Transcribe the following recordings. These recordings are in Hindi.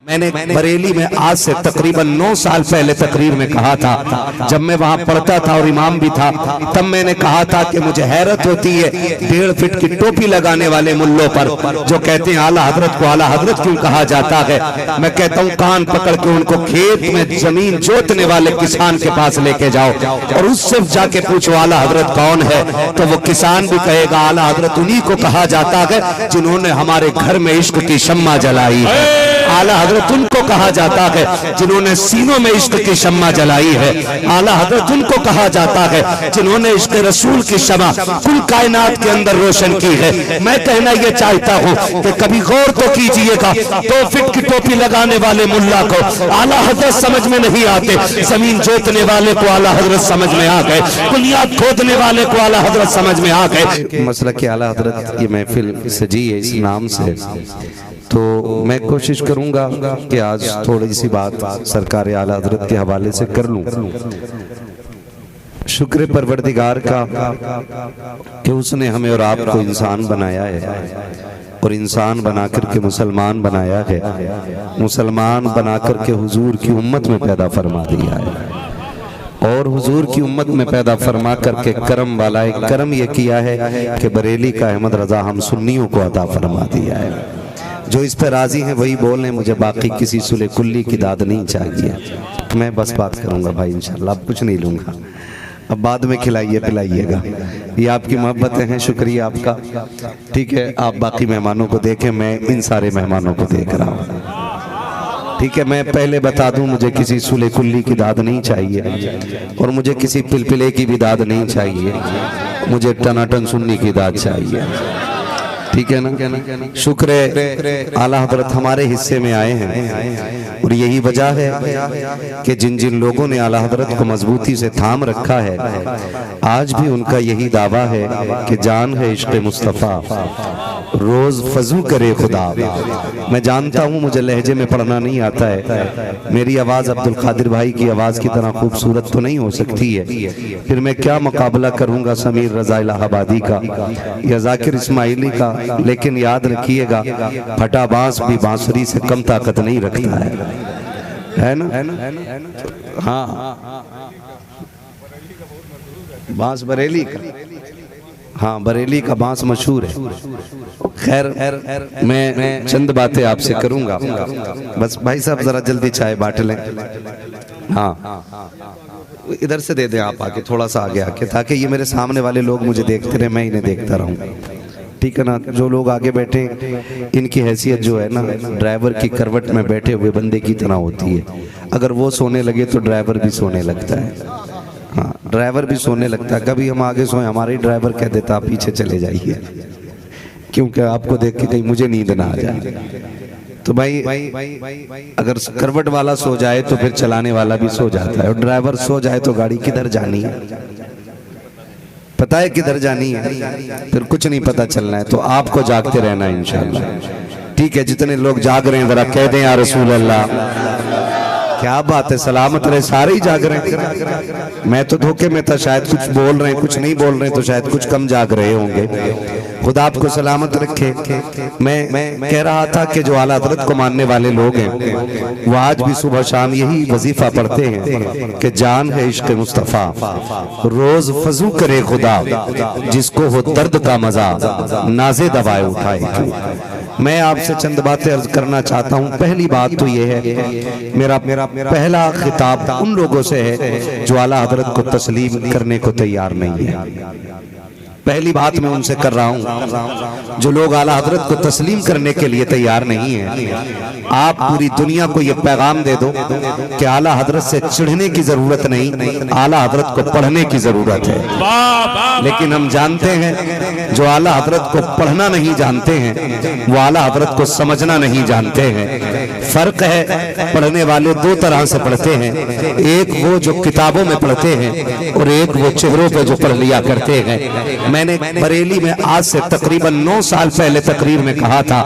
मैंने बरेली में आज से तकरीबन 9 साल पहले तकरीर में कहा था, जब मैं वहां पढ़ता था और इमाम भी था, तब मैंने कहा था कि मुझे हैरत होती है 1.5 फीट की टोपी लगाने वाले मुल्लों पर जो कहते हैं आला हजरत को आला हजरत क्यों कहा जाता है। मैं कहता हूं कान पकड़ के उनको खेत में जमीन जोतने वाले किसान के पास लेके जाओ और उससे जाके पूछो आला हजरत कौन है, तो वो किसान भी कहेगा आला हजरत उन्हीं को कहा जाता है जिन्होंने हमारे घर में इश्क की शम्मा जलाई है। आला हजरत उनको कहा जाता है जिन्होंने सीनों में इश्क की शम्मा जलाई है। आला हजरत उनको कहा जाता है जिन्होंने इश्क रसूल की शम्मा कुल कायनात के अंदर रोशन की है। मैं कहना ये चाहता हूँ कि कभी गौर तो कीजिएगा, 2 फीट की टोपी लगाने वाले मुल्ला को आला हजरत समझ में नहीं आते, जमीन जोतने वाले को आला हजरत समझ में आ गए, बुनियाद खोदने वाले को आला हजरत समझ में आ गए। मसला कि आला हजरत की महफिल सजी है इस नाम से, तो मैं कोशिश करूंगा कि आज थोड़ी सी बात सरकार आला हजरत के हवाले से कर लूं। शुक्र परवरदिगार का कि उसने हमें और आपको इंसान बनाया है और इंसान बनाकर के मुसलमान बनाया है, मुसलमान बनाकर के हुजूर की उम्मत में पैदा फरमा दिया है और हुजूर की उम्मत में पैदा फरमा करके करम वाला एक करम ये किया है कि बरेली का अहमद रजा हम सुन्नियों को अता फरमा दिया है। जो इस पर राजी हैं वही बोलें, मुझे बाकी किसी सुले कुल्ली की दाद नहीं चाहिए। मैं बस बात करूंगा भाई इंशाल्लाह, अब कुछ नहीं लूंगा, अब बाद में खिलाइए पिलाइएगा, ये आपकी मोहब्बतें हैं, शुक्रिया आपका। ठीक है, आप बाकी मेहमानों को देखें, मैं इन सारे मेहमानों को देख रहा हूँ। ठीक है, मैं पहले बता दूं मुझे किसी सुले कुल्ली की दाद नहीं चाहिए और मुझे किसी पिलपिले की भी दाद नहीं चाहिए, मुझे टनाटन सुन्नी की दाद चाहिए। ठीक है ना, शुक्र है आला हजरत हमारे हिस्से में आए हैं और यही वजह है कि जिन जिन लोगों ने आला हजरत को मजबूती से थाम रखा है आज भी उनका यही दावा है कि जान है इश्क़ मुस्तफ़ा रोज फजू करे खुदा। मैं जानता हूँ मुझे लहजे में पढ़ना नहीं आता है, मेरी आवाज़ अब्दुल कादिर भाई की आवाज़ की तरह खूबसूरत तो नहीं हो सकती है, फिर मैं क्या मुकाबला करूँगा समीर रजा इलाहाबादी का या जाकिर इस्माइली का, लेकिन याद रखिएगा फटा बांस भी बांसुरी से कम ताकत नहीं रखता है ना। हाँ, बांस बरेली का, हाँ बरेली का बांस मशहूर है। खैर मैं चंद बातें आपसे करूंगा, बस भाई साहब जरा जल्दी चाय बांट लें। हाँ इधर से दे दें आप आके, थोड़ा सा आगे आके, ताकि ये मेरे सामने वाले लोग मुझे देखते रहे, मैं इन्हें देखता रहूं। ठीक है ना, जो लोग आगे बैठे इनकी हैसियत जो है ना ड्राइवर की करवट में बैठे हुए बंदे की तरह होती है, अगर वो सोने लगे तो ड्राइवर भी सोने लगता है। हाँ ड्राइवर भी सोने लगता है, कभी हम आगे सोए हमारे ड्राइवर कह देता आप पीछे चले जाइए, क्योंकि आपको देख के कहीं मुझे नींद ना आ जाए। तो भाई अगर करवट वाला सो जाए तो फिर चलाने वाला भी सो जाता है, और ड्राइवर सो जाए तो गाड़ी किधर जानी है, पता है किधर जानी है, फिर कुछ नहीं पता चलना है। तो आपको जागते रहना है इंशाअल्लाह। ठीक है, जितने लोग जाग रहे हैं जरा कह दें या रसूल अल्लाह। क्या बात है, सलामत रहे, सारे ही जाग रहे हैं। मैं तो धोखे में था, शायद कुछ बोल रहे हैं कुछ नहीं बोल रहे हैं, तो शायद कुछ कम जाग रहे होंगे। खुदा आपको सलामत रखे। मैं कह रहा था कि जो आला हजरत को मानने वाले लोग हैं वो आज भी सुबह शाम यही वजीफा पढ़ते हैं कि जान है इश्क़ मुस्तफ़ा रोज फजू करे खुदा, जिसको हो दर्द का मजा नाज़े दवाए उठाए। मैं आपसे चंद बातें अर्ज करना चाहता हूँ। पहली बात तो ये है, मेरा पहला खिताब उन लोगों से है जो आला हजरत को तस्लीम करने को तैयार नहीं है। पहली बात मैं उनसे कर रहा हूं जो लोग आला हजरत को तस्लीम करने के लिए तैयार नहीं है। आप पूरी दुनिया को यह पैगाम दे दो कि आला हजरत से चिढ़ने की जरूरत नहीं, आला हजरत को पढ़ने की जरूरत है। लेकिन हम जानते हैं जो आला हजरत को पढ़ना नहीं जानते हैं वो आला हजरत को समझना नहीं जानते हैं। फर्क है, पढ़ने वाले 2 तरह से पढ़ते हैं, एक वो जो किताबों में पढ़ते हैं और एक वो चेहरों पे जो पढ़ लिया करते हैं। मैंने बरेली में आज से तकरीबन 9 साल पहले तकरीर में कहा था,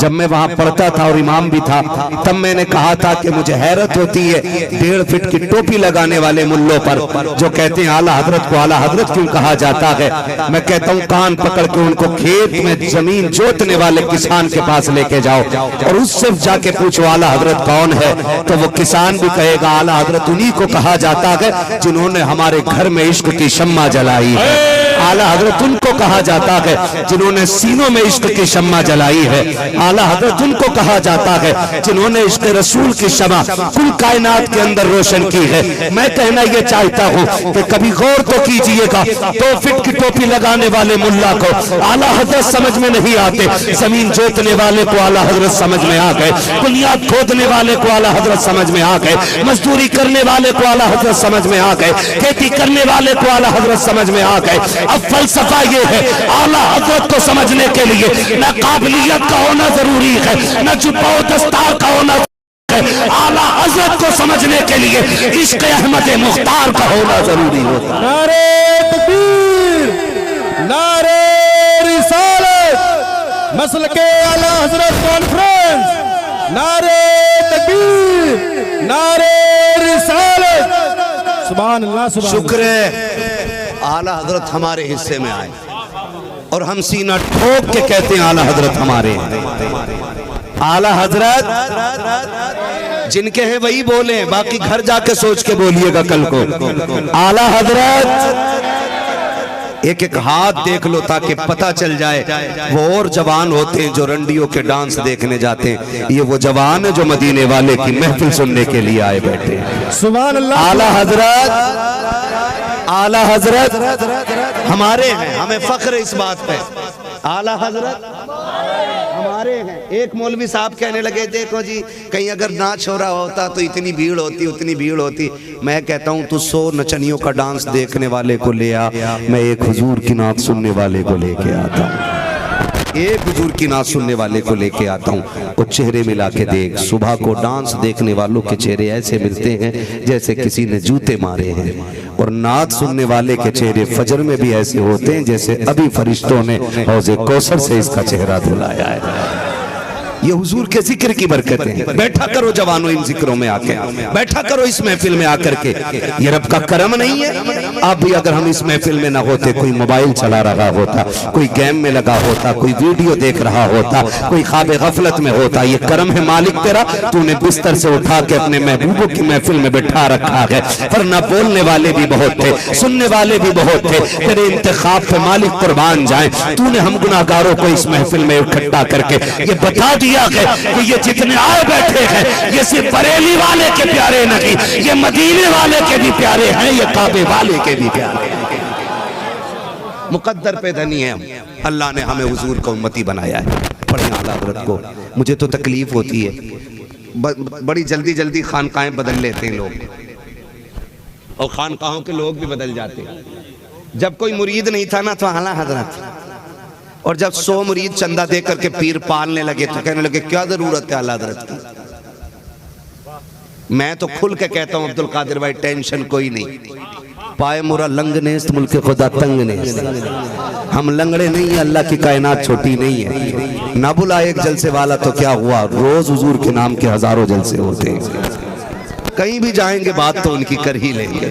जब मैं वहां पढ़ता था और इमाम भी था, तब मैंने कहा था कि मुझे हैरत होती है 1.5 फीट की टोपी लगाने वाले मुल्लों पर जो कहते हैं आला हजरत को आला हजरत क्यों कहा जाता है। मैं कहता हूं कान पकड़ के उनको खेत में जमीन जोतने वाले किसान के पास लेके जाओ और उससे जाके पूछो आला हजरत कौन है, तो वो किसान भी कहेगा आला हजरत उन्हीं को कहा जाता है जिन्होंने हमारे घर में इश्क की शम्मा जलाई है। आला हजरत उनको कहा जाता है जिन्होंने सीनों में इश्क की शम्मा जलाई है। आला हजरत उनको कहा जाता है जिन्होंने इश्क रसूल की शम्मा कुल कायनात के अंदर रोशन की है। मैं कहना ये चाहता हूँ कि कभी गौर तो कीजिएगा, 2 फीट की टोपी लगाने वाले मुल्ला को आला हजरत समझ में नहीं आते, जमीन जोतने वाले को आला हजरत समझ में आ गए, बुनियाद खोदने वाले को आला हजरत समझ में आ गए, मजदूरी करने वाले को आला हजरत समझ में आ गए, खेती करने वाले को आला हजरत समझ में आ गए। अब फलसफा ये है, आला हजरत को समझने के लिए न काबिलियत का होना जरूरी है, न जुब्बा दस्तार का होना है, आला हजरत को समझने के लिए इश्क अहमद मुख्तार का होना जरूरी होता है। नारे तकबीर, नारे रिसालत, मसलके आला हजरत कॉन्फ्रेंस, नारे तकबीर, नारे रिसालत, सुभान अल्लाह, सुभान शुक्र है आला हजरत हमारे हिस्से में आए और हम सीना ठोक के कहते हैं आला हजरत हमारे हैं। आला हजरत जिनके हैं वही बोले, बाकी घर जाके सोच के बोलिएगा कल को। आला हजरत एक एक हाथ देख लो ताकि पता चल जाए वो और जवान होते हैं जो रंडियों के डांस देखने जाते हैं, ये वो जवान है जो मदीने वाले की महफिल सुनने के लिए आए बैठे हैं। सुभान अल्लाह। आला हजरत, आला हजरत हमारे हैं, हमें फख्र है इस बात पे। आला हजरत हमारे हैं। एक मौलवी साहब कहने लगे देखो जी कहीं अगर नाच हो रहा होता तो इतनी भीड़ होती, उतनी भीड़ होती। मैं कहता हूँ तू 100 नचनियों का डांस देखने वाले को ले आ, मैं एक हुजूर की नात सुनने वाले को लेके आता हूँ, एक हुजूर की नात सुनने वाले को लेके आता हूँ। वो चेहरे मिला के देख, सुबह को डांस देखने वालों के चेहरे ऐसे मिलते हैं जैसे किसी ने जूते मारे हैं, और नात सुनने वाले के चेहरे फजर में भी ऐसे होते हैं जैसे अभी फरिश्तों ने हौज़े कौसर से इसका चेहरा धुलाया है। ये हुजूर के जिक्र की बरकतें हैं। बैठा करो जवानों इन जिक्रों में आके, बैठा करो इस महफिल में आकर के। ये रब का करम नहीं है? अब भी अगर हम इस महफिल में ना होते, कोई मोबाइल चला रहा होता, कोई गेम में लगा होता, कोई वीडियो देख रहा होता, कोई ख्वाब गफलत में होता। ये करम है मालिक तेरा, तूने बिस्तर से उठा के अपने महबूबों की महफिल में बैठा रखा है। वरना बोलने वाले भी बहुत थे, सुनने वाले भी बहुत थे, तेरे इंतखाब पे मालिक कुर्बान जाए। तूने हम गुनाहगारों को इस महफिल में इकट्ठा करके ये बता दिया कि ये जितने आए बैठे हैं ये सिर्फ बरेली वाले के प्यारे नहीं, ये मदीने वाले के भी प्यारे हैं, ये काबे वाले के भी प्यारे हैं। मुकद्दर पे धनी है, अल्लाह ने हमें हुजूर का उम्मती बनाया है। पढ़े आला हज़रत को। मुझे तो तकलीफ होती है, बड़ी जल्दी जल्दी खानकाहें बदल लेते हैं लोग, और खानकाहों के लोग भी बदल जाते हैं। जब कोई मुरीद नहीं था ना तो आला हज़रत, और जब 100 मुरीद चंदा दे करके पीर पालने लगे तो कहने लगे क्या जरूरत है आला हज़रत की। मैं तो खुल के कहता हूँ अब्दुल कादिर भाई टेंशन कोई नहीं, पाए मुरा लंग नेस्त मुल्क खुदा तंग नेस्त। हम लंगड़े नहीं है, अल्लाह की कायनात छोटी नहीं है। ना बुला एक जलसे वाला तो क्या हुआ, रोज हुजूर के नाम के हजारों जलसे होते हैं। कहीं भी जाएंगे बात तो उनकी कर ही लेंगे,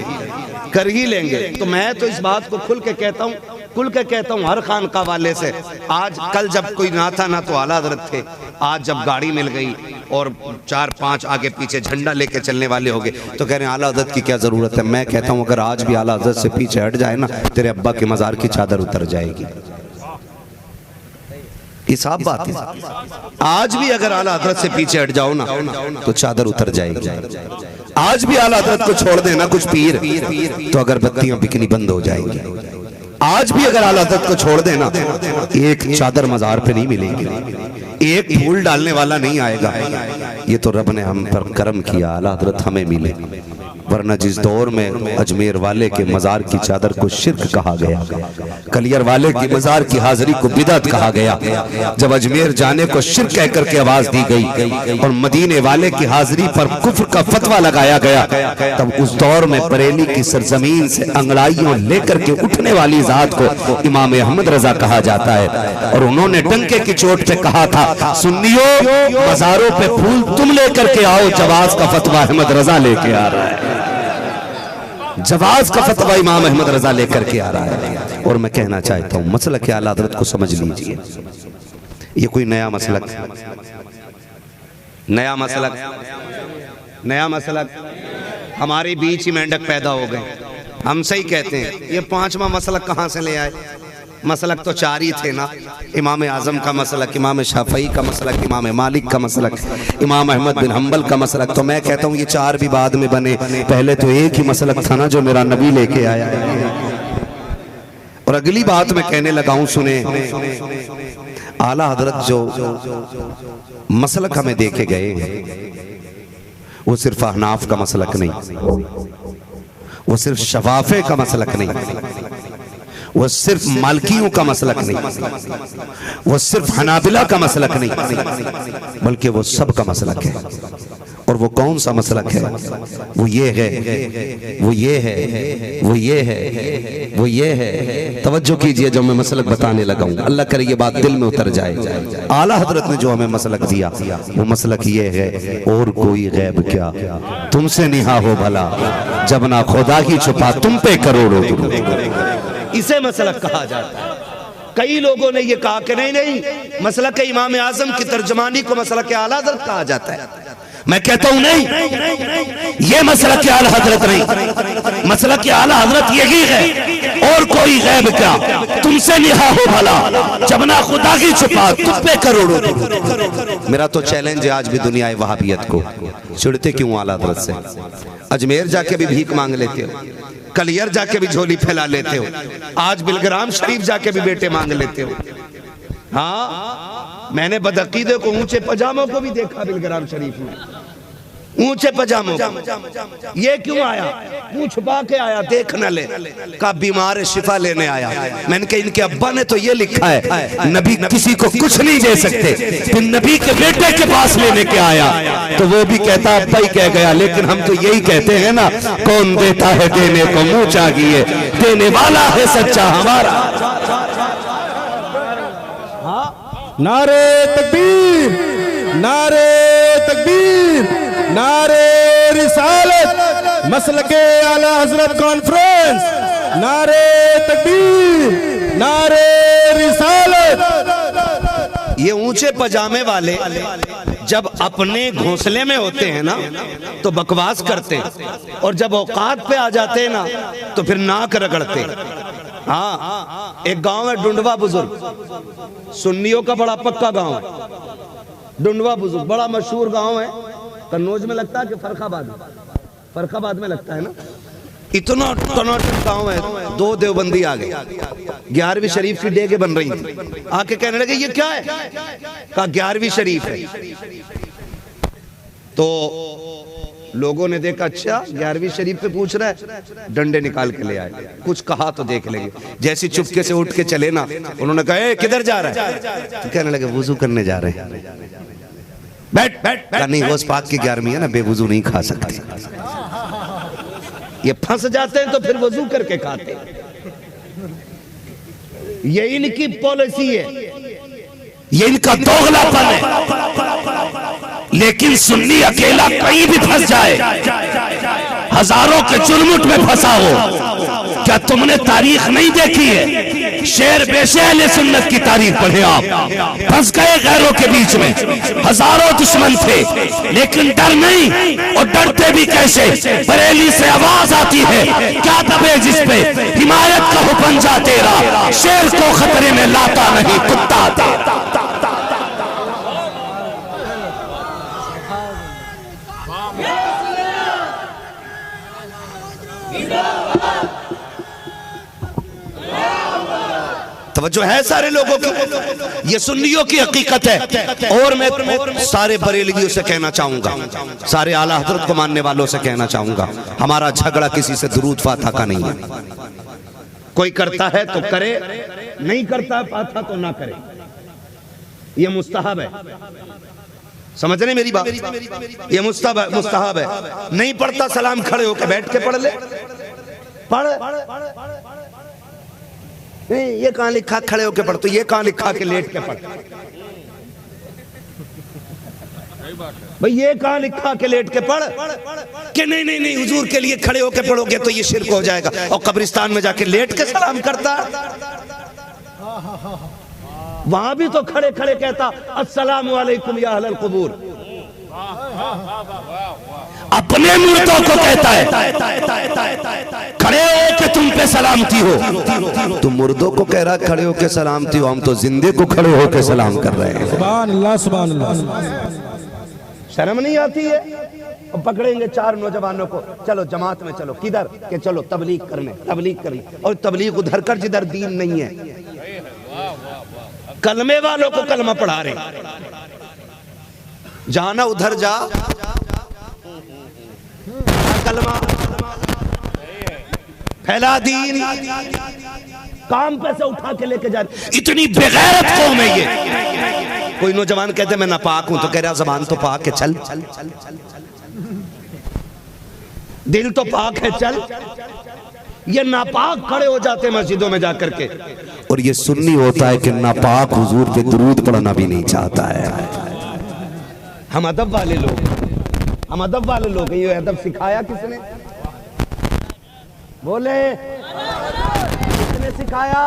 कर ही लेंगे। तो मैं तो इस बात को खुल के कहता हूँ, खुल के कहता हूँ हर खानका वाले से। आज कल जब कोई ना था ना तो आला हज़रत थे, आज जब गाड़ी मिल गई और 4-5 आगे पीछे झंडा लेके चलने वाले हो गए तो कह रहे हैं आला हज़रत की क्या ज़रूरत है। मैं कहता हूँ अगर आज भी आला हज़रत से पीछे हट जाए ना, तेरे अब्बा के मज़ार की चादर उतर जाएगी। ये साफ बात है। आज भी अगर आला हज़रत से पीछे हट जाओ ना तो चादर उतर जाएगी। आज भी आला हज़रत को छोड़ देना कुछ पीर तो अगरबत्तियां बिकनी बंद हो जाएंगी। आज भी अगर आला हज़रत को छोड़ देना एक चादर मज़ार पे नहीं मिलेगी, एक फूल डालने वाला नहीं आएगा। ये तो रब ने हम पर करम किया, आला हज़रत हमें मिले, वरना जिस दौर में अजमेर वाले के मजार की चादर को शिर्क कहा गया, कलियर वाले की मजार की हाजिरी को बिदअत कहा गया, जब अजमेर जाने को शिर्क कह करके आवाज दी गई और मदीने वाले की हाजिरी पर कुफ्र का फतवा लगाया गया, तब उस दौर में बरेली की सरजमीन से अंगड़ाइयों लेकर के उठने वाली जात को इमाम अहमद रजा कहा जाता है। और उन्होंने डंके की चोट पे कहा था, सुन्नियों मजारों पे फूल तुम लेकर के आओ, जवाज का फतवा अहमद रजा लेके आ रहा है, जवाज का फतवा इमाम अहमद रजा लेकर के आ रहा है। और मैं कहना चाहता हूं मसलक आला हज़रत को समझ लीजिए, ये कोई नया मसलक, नया मसलक हमारे बीच ही मेंढक पैदा हो गए, हम सही कहते हैं। ये पांचवा मसलक कहां से ले आए? मसलक तो चार ही थे ना, इमाम आजम का मसलक, इमाम शाफई का मसलक, इमाम मालिक का मसलक, इमाम अहमद बिन हम्बल का मसलक। तो मैं कहता हूँ ये चार भी बाद में बने, पहले तो एक ही मसलक था ना जो मेरा नबी लेके आया। और अगली बात मैं कहने लगा हूं, सुने, आला हजरत जो मसलक हमें देखे गए हैं वो सिर्फ अहनाफ का मसलक नहीं, वो सिर्फ शफाफे का मसलक नहीं, वो सिर्फ मालकियों का मसलक नहीं, वो सिर्फ हनाबिला का मसलक नहीं, बल्कि वो सब का मसलक है। और वो कौन सा मसलक है? वो ये है, वो ये है, वो ये है, वो ये है। तवज्जो कीजिए जो मैं मसलक बताने लगा हूं, अल्लाह करे ये बात दिल में उतर जाए। आला हजरत ने जो हमें मसलक दिया वो मसलक ये है, और कोई गैब क्या तुमसे निहा हो भला, जब ना खुदा ही छुपा तुम पे करोड़ों। इसे मसलक कहा जाता है। कई लोगों ने ये कहा कि नहीं नहीं, मसलक इमाम आजम की तर्जमानी को मसलक आला हज़रत कहा जाता है। मैं कहता हूं नहीं, ये मसलक आला हज़रत नहीं, मसलक आला हज़रत यही है, और कोई गैब क्या तुमसे निहा हो भला, जब ना खुदा की छुपा तुम पे करोड़ों। मेरा तो चैलेंज है आज भी दुनिया वहाबियत को, चिढ़ते क्यों आला हज़रत से? अजमेर जाके भी भीख मांग लेते हो, कलियर जाके भी झोली फैला लेते हो, आज बिलग्राम शरीफ जाके भी बेटे मांग लेते हो। हाँ, मैंने बदअकीदे को ऊंचे पजामों को भी देखा बिलग्राम शरीफ में, ऊंचे पजामों को। ये क्यों आया? मुंह छुपा के आया, देख न ले, का बीमार शिफा लेने आया। मैंने कहा इनके अब्बा ने तो ये लिखा है, नबी किसी को कुछ नहीं दे सकते, फिर नबी के बेटे के पास लेने के आया, तो वो भी कहता अब्बा ही कह गया। लेकिन हम तो यही कहते हैं ना, कौन देता है देने को मुंह चाहिए, देने वाला है सच्चा हमारा। नारे तकबीर, नारे तकबीर, नारे रिसालत, मसलके आला हजरत कॉन्फ्रेंस, नारे तकबीर, नारे रिसालत। ये ऊंचे पजामे वाले जब अपने घोंसले में होते हैं ना तो बकवास करते, और जब औकात पे आ जाते हैं ना तो फिर नाक रगड़ते। हाँ, एक गांव है डुंडवा बुजुर्ग, सुन्नियों का बड़ा पक्का गांव है डुंडवा बुजुर्ग, बड़ा मशहूर गांव है। कन्नौज में लगता है कि फरखाबाद में लगता है ना, इतना टनाटन गांव है। दो देवबंदी आ गए, 11वीं शरीफ की डेगे बन रही थी, आके कहने लगे ये क्या है? कहा 11वीं शरीफ है। तो लोगों ने देखा, अच्छा 11वीं शरीफ पे पूछ रहा है, डंडे निकाल के ले आए, कुछ कहा तो देख लेंगे। जैसी चुपके से उठ के चले ना, उन्होंने कहा किधर जा रहा है? तो कहने लगे वुजू करने जा रहे हैं। बैठ बैठ, नहीं वो पाक की 11वीं है ना, बेवुजू नहीं खा सकते। ये फंस जाते हैं तो फिर वुजू करके खाते हैं। ये इनकी पॉलिसी है, ये इनका दोगलापन है। लेकिन सुन्नी अकेला कहीं भी फंस जाए, हजारों के चुलमुट में फंसा हो। क्या तुमने तारीख नहीं देखी है? शेर बेशे अहले सुन्नत की तारीख पढ़े आप। फंस गए गैरों के बीच में, हजारों दुश्मन थे, लेकिन डर नहीं। और डरते भी कैसे? बरेली से आवाज आती है, क्या दबे जिस पे हिमायत का हो पंजा तेरा, शेर को खतरे में लाता नहीं कुत्ता तेरा। तवज्जो है सारे लोगों की, ये सुन्नियों की हकीकत है। और मैं सारे बरेलवियों से कहना चाहूंगा, सारे आला हजरत को मानने वालों से कहना चाहूंगा, हमारा झगड़ा किसी से दुरूद फातिहा का नहीं है। कोई करता है तो करे, नहीं करता फातिहा तो ना करे, ये मुस्तहब है। समझ रहे मेरी बात? ये मुस्तहब है। नहीं पढ़ता सलाम खड़े होकर बैठ के पढ़ ले, पढ़। नहीं, ये कहां लिखा खड़े होके पढ़, तो ये कहां लिखा के लेट के पढ़? भाई ये कहां लिखा के लेट के पढ़? कि नहीं नहीं नहीं हुजूर के लिए खड़े होके पढ़ोगे तो ये शिर्क हो जाएगा, और कब्रिस्तान में जाके लेट के सलाम करता, वहां भी तो खड़े खड़े कहता अस्सलामु अलैकुम या अहलल कुबूर। अपने मुर्दों को कहता है खड़े हो के तुम पे सलामती हो, तुम मुर्दों को कह रहा खड़े हो के सलामती हो, हम तो जिंदे को खड़े हो के सलाम कर रहे हैं। सुभान अल्लाह, सुभान अल्लाह। शर्म नहीं आती है? और पकड़ेंगे 4 नौजवानों को, चलो जमात में चलो, किधर के चलो तबलीग करने, तबलीग करनी, और तबलीग उधर कर जिधर दीन नहीं है। कलमे वालों को कलमा पढ़ा रहे, जाना उधर जा, कलमा फैला दीन, काम पैसे उठा के लेके जा रहे। इतनी बेगैरत कौम है ये। कोई नौजवान कहते मैं नापाक हूं, तो कह रहा जबान तो पाक है, चल चल चल चल, दिल तो पाक है, चल। ये नापाक खड़े हो जाते मस्जिदों में जाकर के, और ये सुन्नी होता है कि नापाक हुजूर पे दुरूद पढ़ना भी नहीं चाहता है। हम अदब वाले लोग, हम अदब वाले लोग हैं। ये अदब सिखाया किसने? बोले किसने सिखाया?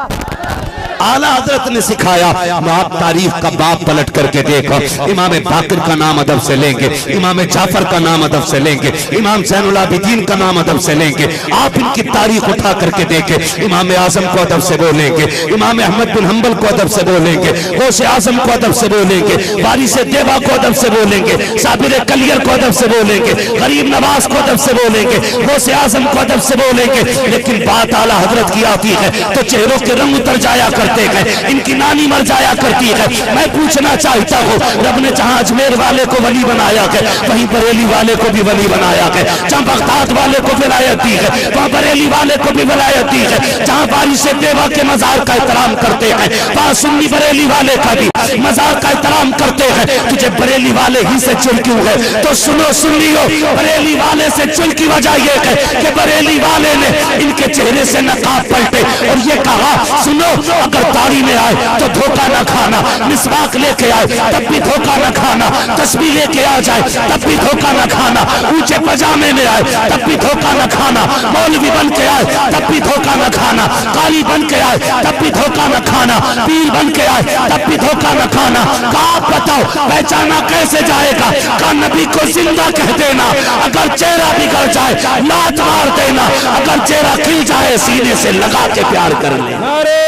आला हजरत ने सिखाया। आप तारीख का बाप पलट करके देखो, इमाम बाकिर का नाम अदब से लेंगे, इमाम जाफर का नाम अदब से लेंगे, इमाम ज़ैनुल आबिदीन का नाम अदब से लेंगे। आप इनकी तारीख उठा करके देखें, इमाम आजम को अदब से बोलेंगे, इमाम अहमद बिन हंबल को अदब से बोलेंगे, गौसे आजम को अदब से बोलेंगे, वारिस देवा को अदब से बोलेंगे, साबिर कलियर को अदब से बोलेंगे, गरीब नवाज को अदब से बोलेंगे, गौसे आजम को अदब से बोलेंगे। लेकिन बात आला हजरत की आती है तो चेहरों के रंग उतर जाया करते हैं, इनकी नानी मर जाया करती है। मैं पूछना चाहता हूँ, रब ने जहाँ अजमेर वाले को वली बनाया है, वहीं बरेली वाले को भी वली बनाया है। जहाँ बगदाद वाले को विलायत दी है, वहाँ बरेली वाले को भी विलायत दी है। जहाँ वारिस देवा के मजार का एहतराम करते हैं, वहाँ सुन्नी बरेली वाले का भी मजार का एहतराम करते हैं। तुझे बरेली वाले ही से चुल क्यों है? तो सुनो सुन्नियों, बरेली वाले से चुल की वजह यह है कि बरेली वाले ने इनके चेहरे से नकाब पलटे और ये कहा, सुनो अगर दाढ़ी में आए तो धोखा न खाना, मिसवाक लेके आए तब भी धोखा न खाना, तस्बीह लेके आ जाए तब भी धोखा न खाना, ऊंचे पजामे में आए तब भी धोखा न खाना, मौलवी बन के आए तब भी धोखा न खाना, काली बन के आए तब भी धोखा न खाना, पीर बन के आए तब भी धोखा न खाना। आप बताओ पहचाना कैसे जाएगा? का नबी को जिंदा कह देना, अगर चेहरा बिगड़ जाए लात मार देना, अगर चेहरा खिल जाए सीने से लगा के प्यार कर ले। नारे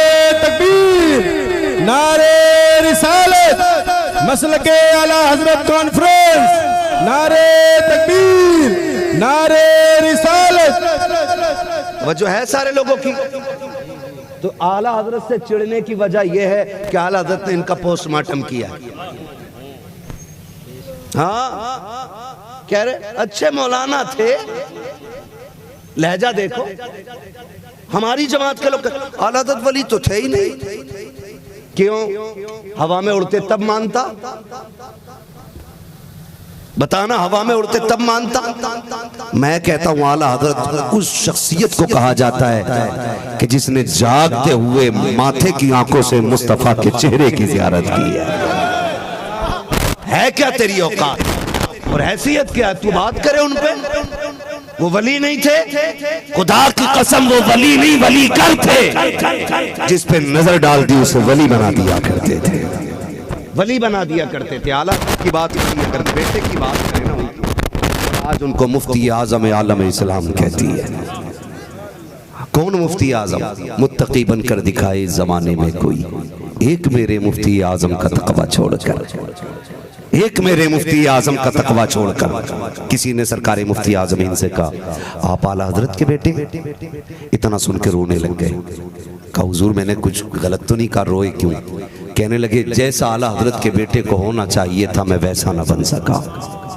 तकबीर, नारे रिसालत, मसलके आला हजरत कॉन्फ्रेंस, नारे तकबीर, नारे रिसालत। वजह है सारे लोगों की। तो आला हजरत से चिढ़ने की वजह यह है कि आला हजरत ने इनका पोस्टमार्टम किया। हाँ कह रहे अच्छे मौलाना थे, लहजा देखो। हमारी जमात के लोग आला हजरत वली तो थे ही नहीं, क्यों? हवा में उड़ते तब मानता, बताना, हवा में उड़ते तब मानता। मैं कहता हूं आला हजरत उस शख्सियत को कहा जाता है कि जिसने जागते हुए माथे की आंखों से मुस्तफा के चेहरे की जियारत की है क्या तेरी औकात और हैसियत क्या? तू बात करे उन पे। वो वली नहीं थे, खुदा की कसम वो वली नहीं वली कर थे। जिस पे नजर डाल दी उसे वली बना दिया करते थे, वली बना दिया करते थे। आला की बात अगर बेटे की बात करें ना, आज उनको मुफ्ती आजम आलम इस्लाम कहती है। कौन मुफ्ती आजम? मुत्तकी बनकर दिखाए जमाने में कोई, एक मेरे मुफ्ती आजम का तकवा छोड़कर। एक मेरे मुफ्ती आजम का तकवा छोड़कर। किसी ने सरकारी मुफ्ती आजम इनसे कहा, आप आला हजरत के बेटे? इतना सुन के रोने लग गए। कहा हुजूर मैंने कुछ गलत तो नहीं कहा, रोए क्यों? कहने लगे जैसा आला हजरत के बेटे को होना चाहिए था मैं वैसा ना बन सका।